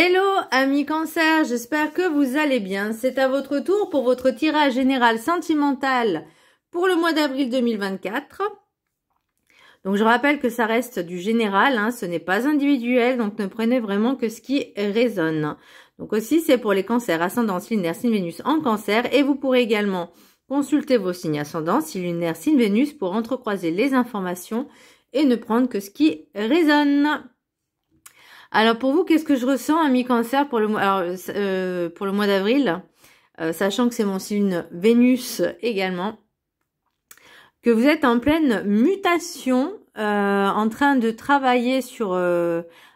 Hello amis cancer, j'espère que vous allez bien. C'est à votre tour pour votre tirage général sentimental pour le mois d'avril 2024. Donc je rappelle que ça reste du général, hein, ce n'est pas individuel, donc ne prenez vraiment que ce qui résonne. Donc aussi c'est pour les cancers ascendant, signe lunaire, signe Vénus en cancer, et vous pourrez également consulter vos signes ascendants, signe lunaire, signe Vénus, pour entrecroiser les informations et ne prendre que ce qui résonne. Alors pour vous, qu'est-ce que je ressens, amis cancer, pour le mois d'avril, sachant que c'est mon signe Vénus également, que vous êtes en pleine mutation, en train de travailler sur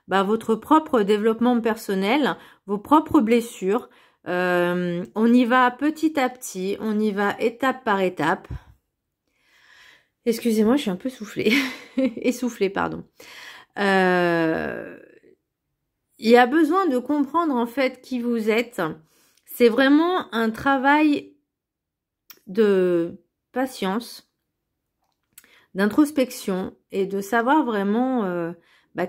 votre propre développement personnel, vos propres blessures. On y va petit à petit, on y va étape par étape. Excusez-moi, je suis un peu soufflée, essoufflée, pardon. Il y a besoin de comprendre en fait qui vous êtes. C'est vraiment un travail de patience, d'introspection et de savoir vraiment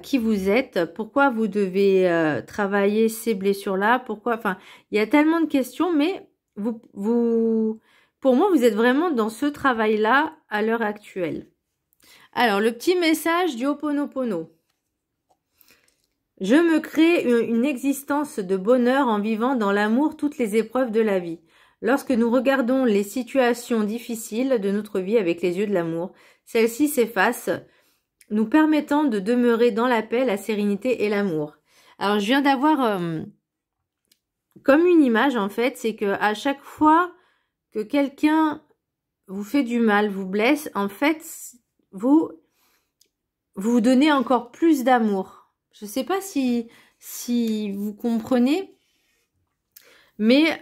qui vous êtes, pourquoi vous devez travailler ces blessures-là, pourquoi, enfin, il y a tellement de questions, mais pour moi, vous êtes vraiment dans ce travail-là à l'heure actuelle. Alors, le petit message du Ho'oponopono. Je me crée une existence de bonheur en vivant dans l'amour toutes les épreuves de la vie. Lorsque nous regardons les situations difficiles de notre vie avec les yeux de l'amour, celles-ci s'effacent, nous permettant de demeurer dans la paix, la sérénité et l'amour. Alors, je viens d'avoir comme une image, en fait, c'est que à chaque fois que quelqu'un vous fait du mal, vous blesse, en fait, vous donnez encore plus d'amour. Je ne sais pas si vous comprenez, mais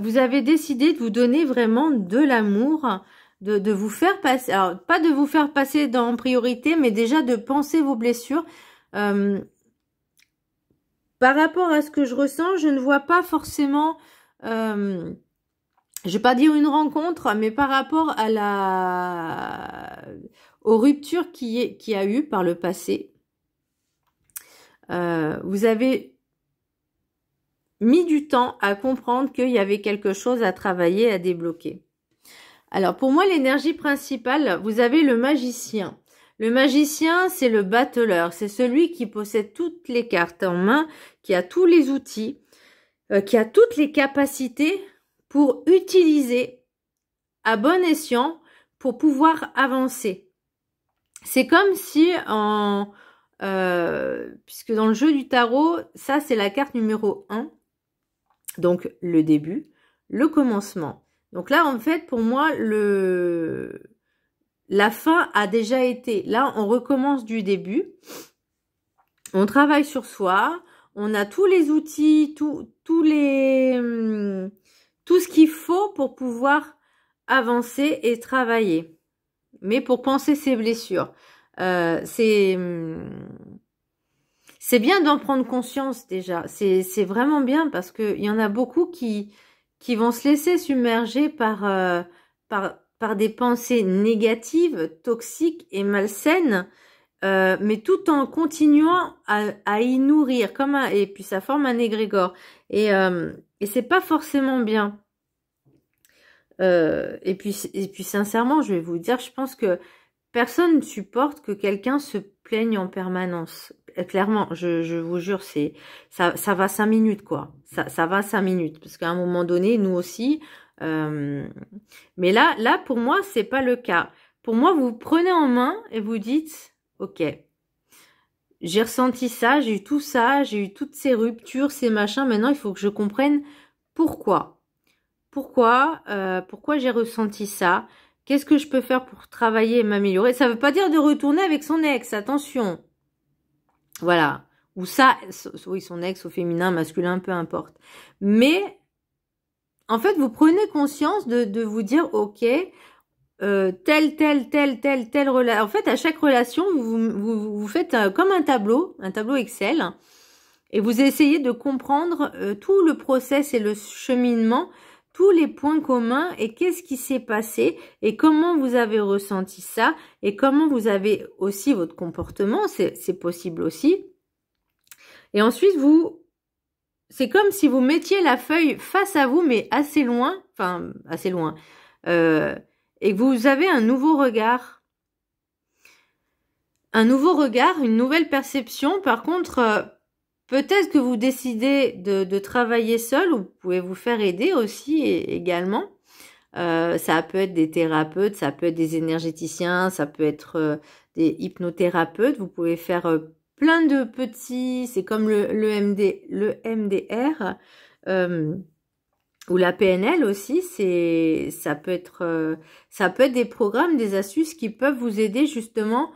vous avez décidé de vous donner vraiment de l'amour, de vous faire passer, alors pas de vous faire passer en priorité, mais déjà de penser vos blessures. Par rapport à ce que je ressens, je ne vois pas forcément, je vais pas dire une rencontre, mais par rapport à aux ruptures qu'il y a eu par le passé. Vous avez mis du temps à comprendre qu'il y avait quelque chose à travailler, à débloquer. Alors pour moi, l'énergie principale, vous avez le magicien. Le magicien, c'est le battleur, c'est celui qui possède toutes les cartes en main, qui a tous les outils, qui a toutes les capacités pour utiliser à bon escient pour pouvoir avancer. C'est comme si puisque dans le jeu du tarot, ça c'est la carte numéro 1, donc le début, le commencement. Donc là en fait pour moi la fin a déjà été, là on recommence du début, on travaille sur soi, on a tous les outils, tout ce qu'il faut pour pouvoir avancer et travailler, mais pour penser ses blessures. C'est bien d'en prendre conscience déjà. C'est vraiment bien parce que il y en a beaucoup qui vont se laisser submerger par des pensées négatives, toxiques et malsaines, mais tout en continuant à y nourrir et puis ça forme un égrégore et c'est pas forcément bien. Et puis sincèrement, je vais vous dire, je pense que personne ne supporte que quelqu'un se plaigne en permanence. Clairement, je vous jure, ça va 5 minutes, quoi. Ça va 5 minutes. Parce qu'à un moment donné, nous aussi. Mais là, pour moi, c'est pas le cas. Pour moi, vous prenez en main et vous dites, ok, j'ai ressenti ça, j'ai eu tout ça, j'ai eu toutes ces ruptures, ces machins. Maintenant, il faut que je comprenne pourquoi. Pourquoi j'ai ressenti ça? Qu'est-ce que je peux faire pour travailler et m'améliorer? Ça ne veut pas dire de retourner avec son ex, attention. Voilà. Ou ça, oui, son ex au féminin, masculin, peu importe. Mais, en fait, vous prenez conscience de vous dire, ok, telle relation. En fait, à chaque relation, vous faites comme un tableau Excel, et vous essayez de comprendre tout le process et le cheminement, tous les points communs et qu'est-ce qui s'est passé et comment vous avez ressenti ça et comment vous avez aussi votre comportement, c'est possible aussi. Et ensuite, vous c'est comme si vous mettiez la feuille face à vous, mais assez loin, enfin assez loin, et que vous avez un nouveau regard, une nouvelle perception. Par contre, peut-être que vous décidez de travailler seul, ou vous pouvez vous faire aider aussi également. Ça peut être des thérapeutes, ça peut être des énergéticiens, ça peut être des hypnothérapeutes. Vous pouvez faire plein de petits, c'est comme le MDR ou la PNL aussi. Ça peut être des programmes, des astuces qui peuvent vous aider justement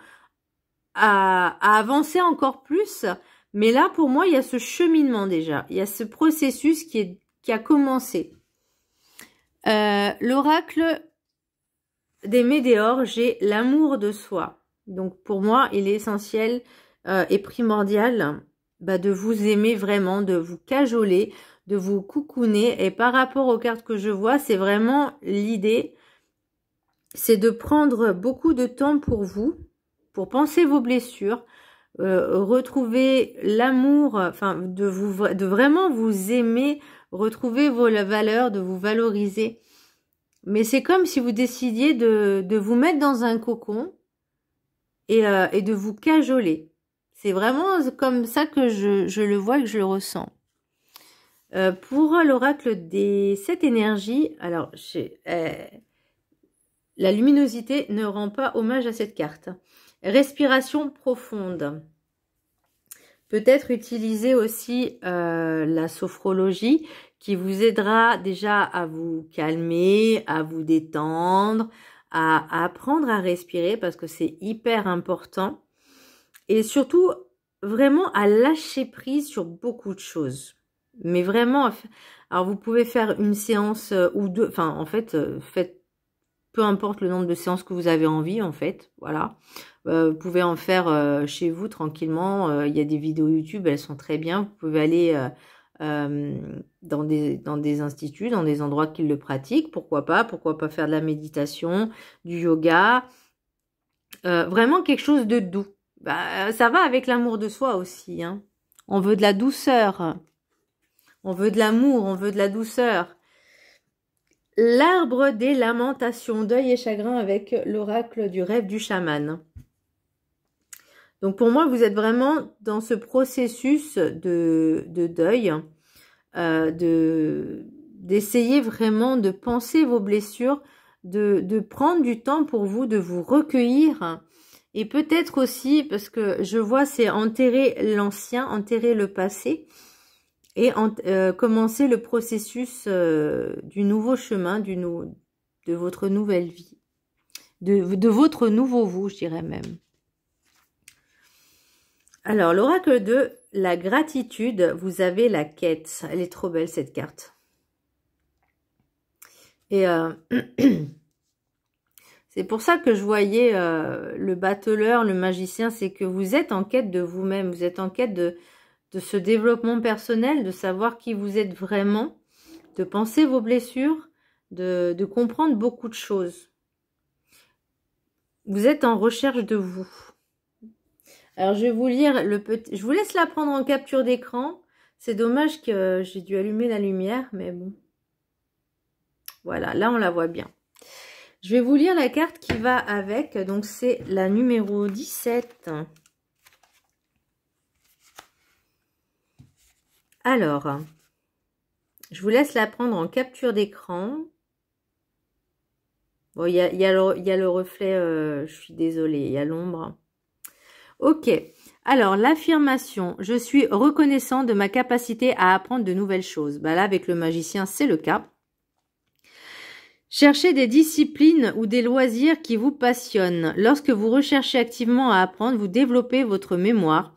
à avancer encore plus. Mais là, pour moi, il y a ce cheminement déjà, il y a ce processus qui a commencé. L'oracle des météores, j'ai l'amour de soi. Donc pour moi, il est essentiel et primordial de vous aimer vraiment, de vous cajoler, de vous coucouner. Et par rapport aux cartes que je vois, c'est vraiment l'idée, c'est de prendre beaucoup de temps pour vous, pour penser vos blessures, retrouver l'amour, enfin de vraiment vous aimer, retrouver vos valeurs, de vous valoriser. Mais c'est comme si vous décidiez de vous mettre dans un cocon et de vous cajoler. C'est vraiment comme ça que je le vois et que je le ressens. Pour l'oracle des 7 énergies, alors la luminosité ne rend pas hommage à cette carte. Respiration profonde. Peut-être utiliser aussi la sophrologie qui vous aidera déjà à vous calmer, à vous détendre, à apprendre à respirer parce que c'est hyper important. Et surtout, vraiment à lâcher prise sur beaucoup de choses. Mais vraiment, alors vous pouvez faire une séance ou deux, enfin en fait, faites peu importe le nombre de séances que vous avez envie en fait, voilà. Vous pouvez en faire chez vous tranquillement. Il y a des vidéos YouTube, elles sont très bien. Vous pouvez aller dans des instituts, dans des endroits qui le pratiquent. Pourquoi pas faire de la méditation, du yoga. Vraiment quelque chose de doux. Ça va avec l'amour de soi aussi. Hein. On veut de la douceur. On veut de l'amour, on veut de la douceur. L'arbre des lamentations, deuil et chagrin avec l'oracle du rêve du chaman. Donc pour moi, vous êtes vraiment dans ce processus de deuil, d'essayer vraiment de penser vos blessures, de prendre du temps pour vous, de vous recueillir. Et peut-être aussi, parce que je vois, c'est enterrer l'ancien, enterrer le passé et commencer le processus du nouveau chemin, de votre nouvelle vie, de votre nouveau vous, je dirais même. Alors, l'oracle de la gratitude, vous avez la quête. Elle est trop belle, cette carte. Et c'est pour ça que je voyais le battleur, le magicien, c'est que vous êtes en quête de vous-même. Vous êtes en quête de ce développement personnel, de savoir qui vous êtes vraiment, de penser vos blessures, de comprendre beaucoup de choses. Vous êtes en recherche de vous. Alors, je vais vous lire le petit... Je vous laisse la prendre en capture d'écran. C'est dommage que j'ai dû allumer la lumière, mais bon. Voilà, là, on la voit bien. Je vais vous lire la carte qui va avec. Donc, c'est la numéro 17. Alors, je vous laisse la prendre en capture d'écran. Bon, il y a le reflet, je suis désolée, il y a l'ombre. Ok, alors l'affirmation, je suis reconnaissant de ma capacité à apprendre de nouvelles choses. Là, avec le magicien, c'est le cas. Cherchez des disciplines ou des loisirs qui vous passionnent. Lorsque vous recherchez activement à apprendre, vous développez votre mémoire,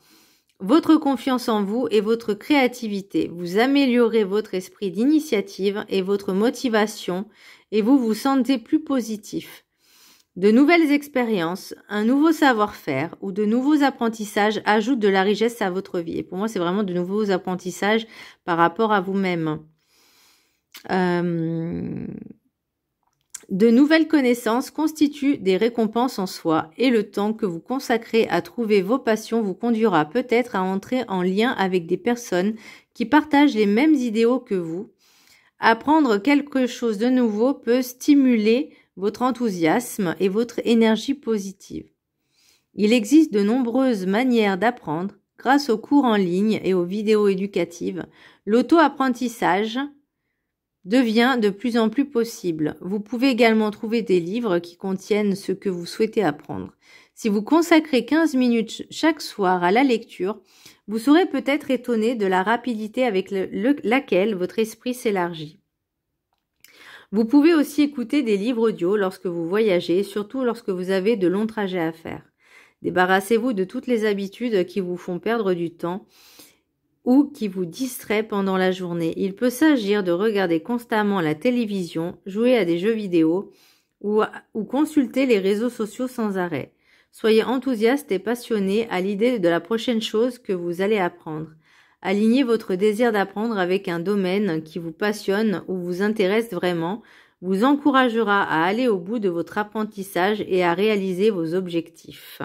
votre confiance en vous et votre créativité. Vous améliorez votre esprit d'initiative et votre motivation et vous vous sentez plus positif. De nouvelles expériences, un nouveau savoir-faire ou de nouveaux apprentissages ajoutent de la richesse à votre vie. Et pour moi, c'est vraiment de nouveaux apprentissages par rapport à vous-même. De nouvelles connaissances constituent des récompenses en soi et le temps que vous consacrez à trouver vos passions vous conduira peut-être à entrer en lien avec des personnes qui partagent les mêmes idéaux que vous. Apprendre quelque chose de nouveau peut stimuler votre enthousiasme et votre énergie positive. Il existe de nombreuses manières d'apprendre grâce aux cours en ligne et aux vidéos éducatives. L'auto-apprentissage devient de plus en plus possible. Vous pouvez également trouver des livres qui contiennent ce que vous souhaitez apprendre. Si vous consacrez 15 minutes chaque soir à la lecture, vous serez peut-être étonné de la rapidité avec laquelle votre esprit s'élargit. Vous pouvez aussi écouter des livres audio lorsque vous voyagez, surtout lorsque vous avez de longs trajets à faire. Débarrassez-vous de toutes les habitudes qui vous font perdre du temps ou qui vous distrait pendant la journée. Il peut s'agir de regarder constamment la télévision, jouer à des jeux vidéo ou consulter les réseaux sociaux sans arrêt. Soyez enthousiaste et passionné à l'idée de la prochaine chose que vous allez apprendre. Alignez votre désir d'apprendre avec un domaine qui vous passionne ou vous intéresse vraiment, vous encouragera à aller au bout de votre apprentissage et à réaliser vos objectifs.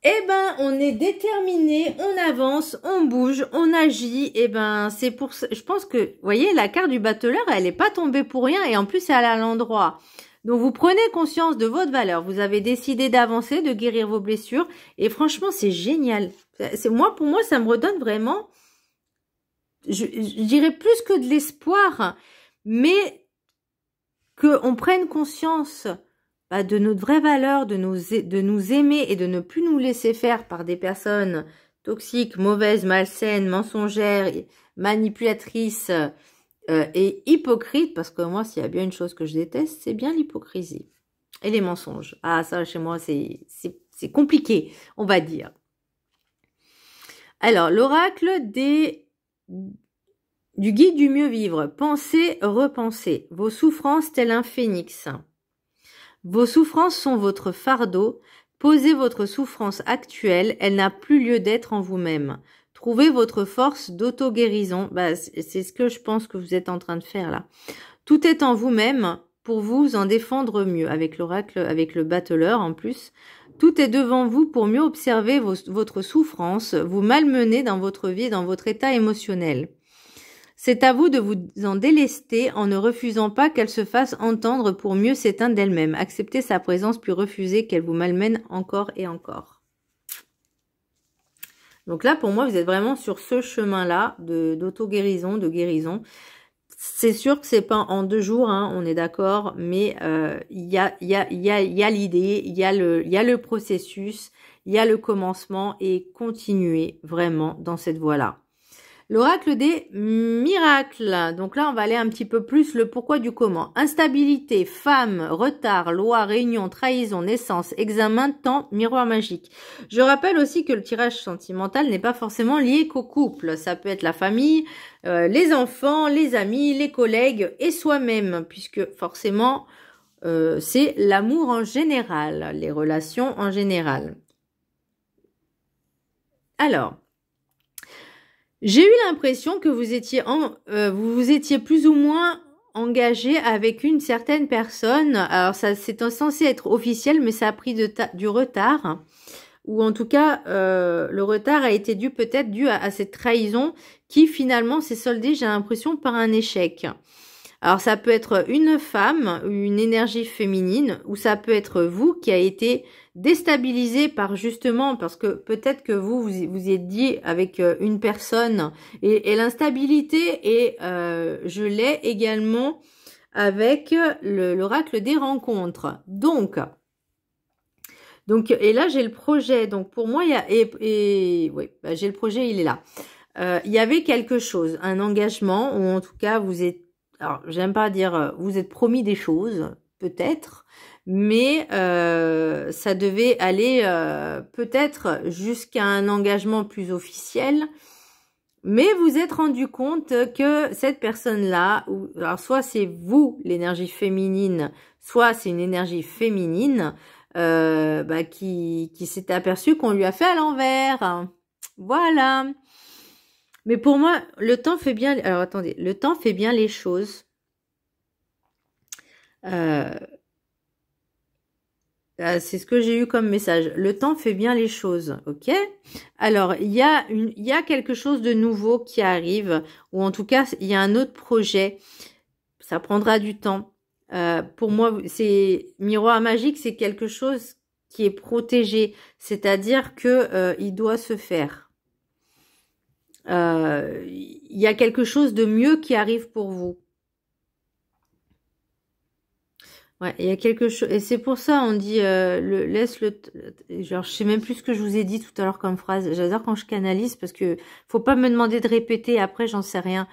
Eh ben, on est déterminé, on avance, on bouge, on agit. Eh ben, c'est pour ça. Je pense que, vous voyez, la carte du battleur, elle n'est pas tombée pour rien et en plus, elle est à l'endroit. Donc, vous prenez conscience de votre valeur. Vous avez décidé d'avancer, de guérir vos blessures. Et franchement, c'est génial. Pour moi, ça me redonne vraiment, je dirais plus que de l'espoir, mais qu'on prenne conscience de notre vraie valeur, de nous aimer et de ne plus nous laisser faire par des personnes toxiques, mauvaises, malsaines, mensongères, manipulatrices et hypocrites, parce que moi, s'il y a bien une chose que je déteste, c'est bien l'hypocrisie et les mensonges. Ah, ça, chez moi, c'est compliqué, on va dire. Alors, l'oracle du guide du mieux vivre. Pensez, repensez. Vos souffrances tel un phénix. Vos souffrances sont votre fardeau. Posez votre souffrance actuelle, elle n'a plus lieu d'être en vous-même. Trouvez votre force d'auto-guérison. C'est ce que je pense que vous êtes en train de faire là. Tout est en vous-même pour vous en défendre mieux. Avec l'oracle, avec le battleur en plus. Tout est devant vous pour mieux observer votre souffrance, vous malmener dans votre vie, dans votre état émotionnel. C'est à vous de vous en délester en ne refusant pas qu'elle se fasse entendre pour mieux s'éteindre d'elle-même. Acceptez sa présence puis refusez qu'elle vous malmène encore et encore. Donc là, pour moi, vous êtes vraiment sur ce chemin-là d'auto-guérison, de guérison. C'est sûr que c'est pas en 2 jours, hein, on est d'accord, mais il y a l'idée, il y a le processus, il y a le commencement et continuer vraiment dans cette voie-là. L'oracle des miracles. Donc là, on va aller un petit peu plus le pourquoi du comment. Instabilité, femme, retard, loi, réunion, trahison, naissance, examen, temps, miroir magique. Je rappelle aussi que le tirage sentimental n'est pas forcément lié qu'au couple. Ça peut être la famille, les enfants, les amis, les collègues et soi-même, puisque forcément, c'est l'amour en général, les relations en général. Alors, j'ai eu l'impression que vous étiez plus ou moins engagé avec une certaine personne. Alors, c'est censé être officiel, mais ça a pris du retard. Ou en tout cas, le retard a été peut-être dû à cette trahison qui finalement s'est soldée, j'ai l'impression, par un échec. Alors, ça peut être une femme, une énergie féminine, ou ça peut être vous qui a été déstabilisé par justement, parce que peut-être que vous êtes dit avec une personne, et l'instabilité, et je l'ai également avec l'oracle des rencontres. Donc, et là j'ai le projet, donc pour moi, il y a, oui, j'ai le projet, il est là. Il y avait quelque chose, un engagement, ou en tout cas vous êtes, alors j'aime pas dire vous êtes promis des choses, peut-être, mais ça devait aller peut-être jusqu'à un engagement plus officiel, mais vous êtes rendu compte que cette personne-là, alors soit c'est vous l'énergie féminine, soit c'est une énergie féminine qui s'est aperçue qu'on lui a fait à l'envers. Voilà. Mais pour moi, le temps fait bien. Alors attendez, le temps fait bien les choses. Euh, c'est ce que j'ai eu comme message. Le temps fait bien les choses, ok? Alors, il y a quelque chose de nouveau qui arrive, ou en tout cas, il y a un autre projet. Ça prendra du temps. Pour moi, c'est miroir magique, c'est quelque chose qui est protégé, c'est-à-dire que il doit se faire. Il y a quelque chose de mieux qui arrive pour vous. Ouais, il y a quelque chose, et c'est pour ça on dit genre je sais même plus ce que je vous ai dit tout à l'heure comme phrase. J'adore quand je canalise parce que faut pas me demander de répéter après, j'en sais rien.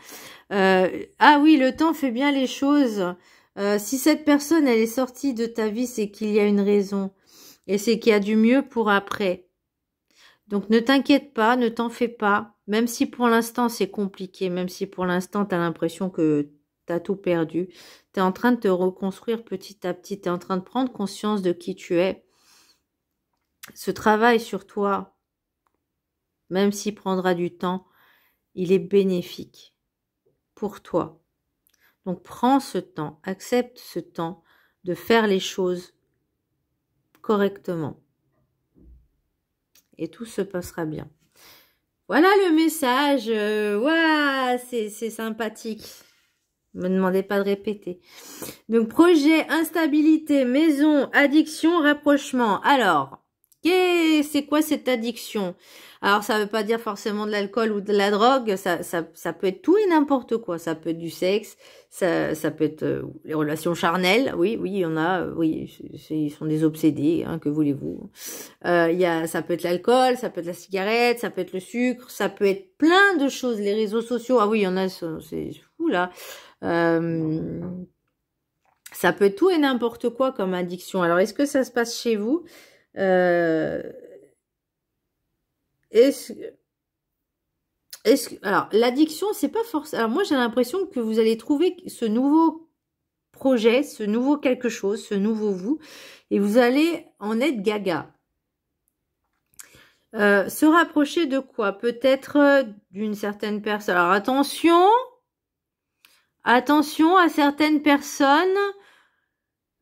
Ah oui, le temps fait bien les choses. Si cette personne elle est sortie de ta vie, c'est qu'il y a une raison et c'est qu'il y a du mieux pour après. Donc ne t'inquiète pas, ne t'en fais pas, même si pour l'instant c'est compliqué, même si pour l'instant tu as l'impression que tu as tout perdu, tu es en train de te reconstruire petit à petit, tu es en train de prendre conscience de qui tu es. Ce travail sur toi, même s'il prendra du temps, il est bénéfique pour toi. Donc prends ce temps, accepte ce temps de faire les choses correctement. Et tout se passera bien. Voilà le message. Waouh, c'est sympathique. Me demandez pas de répéter. Donc, projet, instabilité, maison, addiction, rapprochement. Alors, c'est quoi cette addiction? Alors, ça veut pas dire forcément de l'alcool ou de la drogue. Ça peut être tout et n'importe quoi. Ça peut être du sexe. Ça peut être les relations charnelles. Oui, il y en a. Oui, ils sont des obsédés. Hein, que voulez-vous? Ça peut être l'alcool, ça peut être la cigarette, ça peut être le sucre, ça peut être plein de choses. Les réseaux sociaux. Ah oui, il y en a. C'est fou là. Ça peut être tout et n'importe quoi comme addiction. Alors, est-ce que ça se passe chez vous? Alors, l'addiction, c'est pas forcément... Alors, moi, j'ai l'impression que vous allez trouver ce nouveau projet, ce nouveau quelque chose, ce nouveau vous, et vous allez en être gaga. Se rapprocher de quoi? Peut-être d'une certaine personne. Alors, attention à certaines personnes...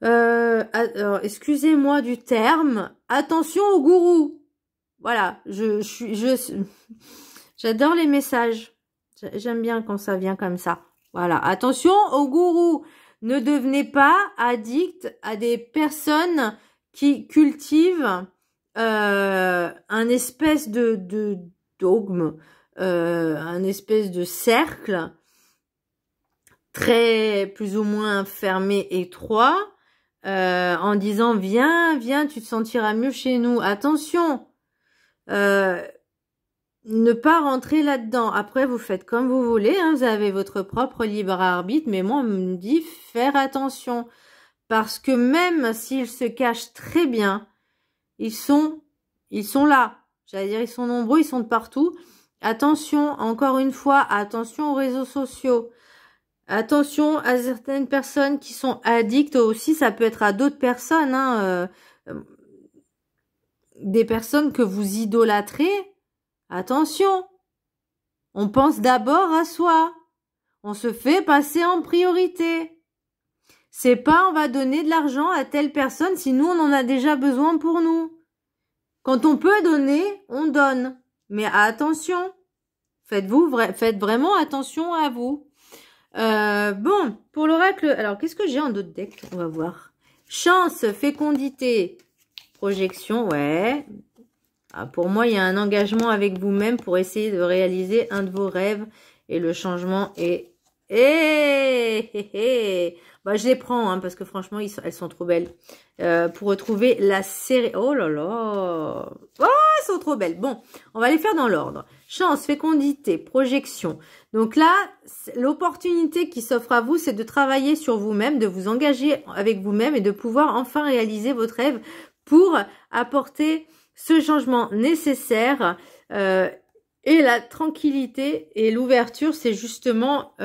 alors, excusez-moi du terme, attention au gourou. Voilà, j'adore les messages. J'aime bien quand ça vient comme ça. Voilà, attention au gourou. Ne devenez pas addict à des personnes qui cultivent un espèce de dogme, un espèce de cercle très plus ou moins fermé, étroit, en disant viens, tu te sentiras mieux chez nous. Attention, ne pas rentrer là-dedans. Après, vous faites comme vous voulez, hein, vous avez votre propre libre arbitre, mais moi, on me dit faire attention. Parce que même s'ils se cachent très bien, ils sont là. J'allais dire, ils sont nombreux, ils sont de partout. Attention, encore une fois, attention aux réseaux sociaux. Attention à certaines personnes qui sont addictes aussi, ça peut être à d'autres personnes, hein, des personnes que vous idolâtrez. Attention, on pense d'abord à soi, on se fait passer en priorité. C'est pas on va donner de l'argent à telle personne si nous on en a déjà besoin pour nous. Quand on peut donner, on donne. Mais attention, faites vraiment attention à vous. Bon, pour l'oracle, alors qu'est-ce que j'ai en d'autres decks? On va voir. Chance, fécondité, projection, ouais. Ah, pour moi, il y a un engagement avec vous-même pour essayer de réaliser un de vos rêves et le changement est... Bah, je les prends, hein, parce que franchement, elles sont trop belles. Pour retrouver la série... Oh là là. Oh, elles sont trop belles. Bon, on va les faire dans l'ordre. Chance, fécondité, projection. Donc là, l'opportunité qui s'offre à vous, c'est de travailler sur vous-même, de vous engager avec vous-même et de pouvoir enfin réaliser votre rêve pour apporter ce changement nécessaire. Et la tranquillité et l'ouverture, c'est justement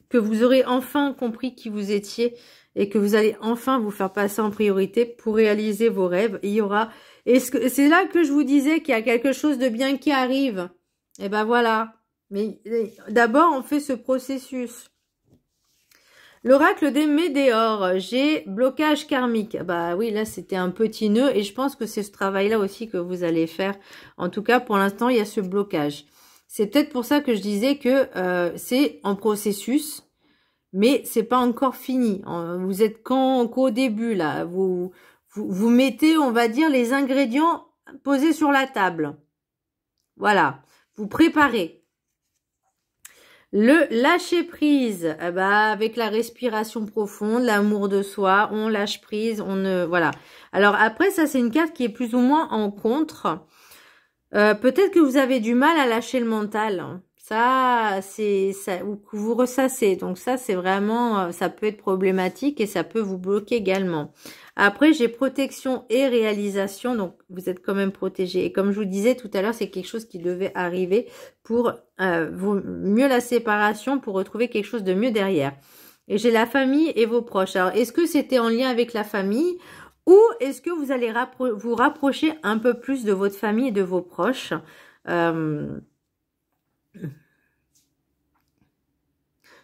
que vous aurez enfin compris qui vous étiez et que vous allez enfin vous faire passer en priorité pour réaliser vos rêves. Il y aura... Et c'est là que je vous disais qu'il y a quelque chose de bien qui arrive. Et ben voilà. Mais d'abord, on fait ce processus. L'oracle des Médéors, j'ai blocage karmique. Bah oui, là c'était un petit nœud et je pense que c'est ce travail-là aussi que vous allez faire. En tout cas, pour l'instant, il y a ce blocage. C'est peut-être pour ça que je disais que c'est en processus, mais c'est pas encore fini. Vous êtes qu'au début là. Vous mettez, on va dire, les ingrédients posés sur la table. Voilà, vous préparez. Le lâcher prise, avec la respiration profonde, l'amour de soi, on lâche prise, voilà. Alors après, ça c'est une carte qui est plus ou moins en contre. Peut-être que vous avez du mal à lâcher le mental. Ça, c'est ça, vous ressassez. Donc ça, c'est vraiment, ça peut être problématique et ça peut vous bloquer également. Après, j'ai protection et réalisation, donc vous êtes quand même protégé. Et comme je vous disais tout à l'heure, c'est quelque chose qui devait arriver pour mieux la séparation, pour retrouver quelque chose de mieux derrière. Et j'ai la famille et vos proches. Alors, est-ce que c'était en lien avec la famille ou est-ce que vous allez vous rapprocher un peu plus de votre famille et de vos proches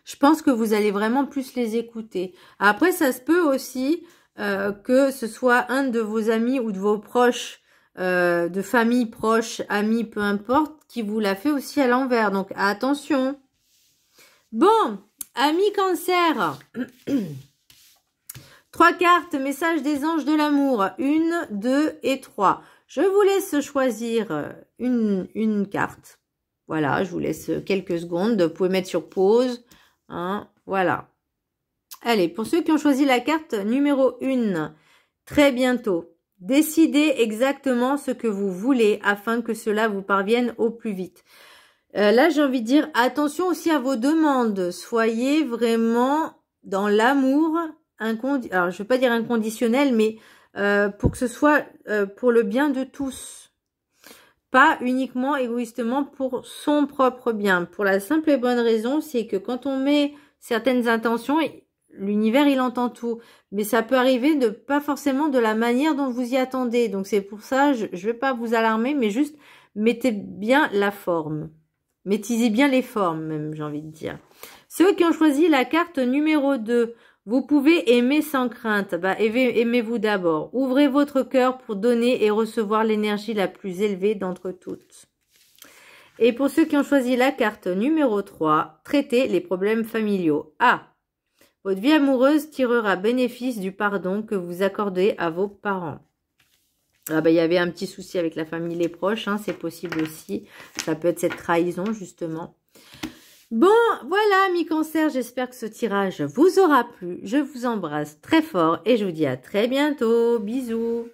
Je pense que vous allez vraiment plus les écouter. Après, ça se peut aussi que ce soit un de vos amis ou de vos proches, de famille proche, amis, peu importe, qui vous l'a fait aussi à l'envers. Donc, attention. Bon, amis cancer. 3 cartes, message des anges de l'amour. 1, 2 et 3. Je vous laisse choisir une carte. Voilà, je vous laisse quelques secondes. Vous pouvez mettre sur pause. Hein, voilà. Allez, pour ceux qui ont choisi la carte numéro 1, très bientôt, décidez exactement ce que vous voulez afin que cela vous parvienne au plus vite. Là, j'ai envie de dire, attention aussi à vos demandes. Soyez vraiment dans l'amour, alors je ne veux pas dire inconditionnel, mais pour que ce soit pour le bien de tous. Pas uniquement égoïstement pour son propre bien. Pour la simple et bonne raison, c'est que quand on met certaines intentions, l'univers, il entend tout. Mais ça peut arriver de pas forcément de la manière dont vous y attendez. Donc c'est pour ça, je vais pas vous alarmer, mais juste mettez bien la forme. Maîtrisez bien les formes même, j'ai envie de dire. Ceux qui ont choisi la carte numéro 2, vous pouvez aimer sans crainte. Aimez-vous d'abord. Ouvrez votre cœur pour donner et recevoir l'énergie la plus élevée d'entre toutes. Et pour ceux qui ont choisi la carte numéro 3, traitez les problèmes familiaux. Votre vie amoureuse tirera bénéfice du pardon que vous accordez à vos parents. Il y avait un petit souci avec la famille, les proches, hein, c'est possible aussi. Ça peut être cette trahison, justement. Bon, voilà, amis cancer, j'espère que ce tirage vous aura plu. Je vous embrasse très fort et je vous dis à très bientôt. Bisous.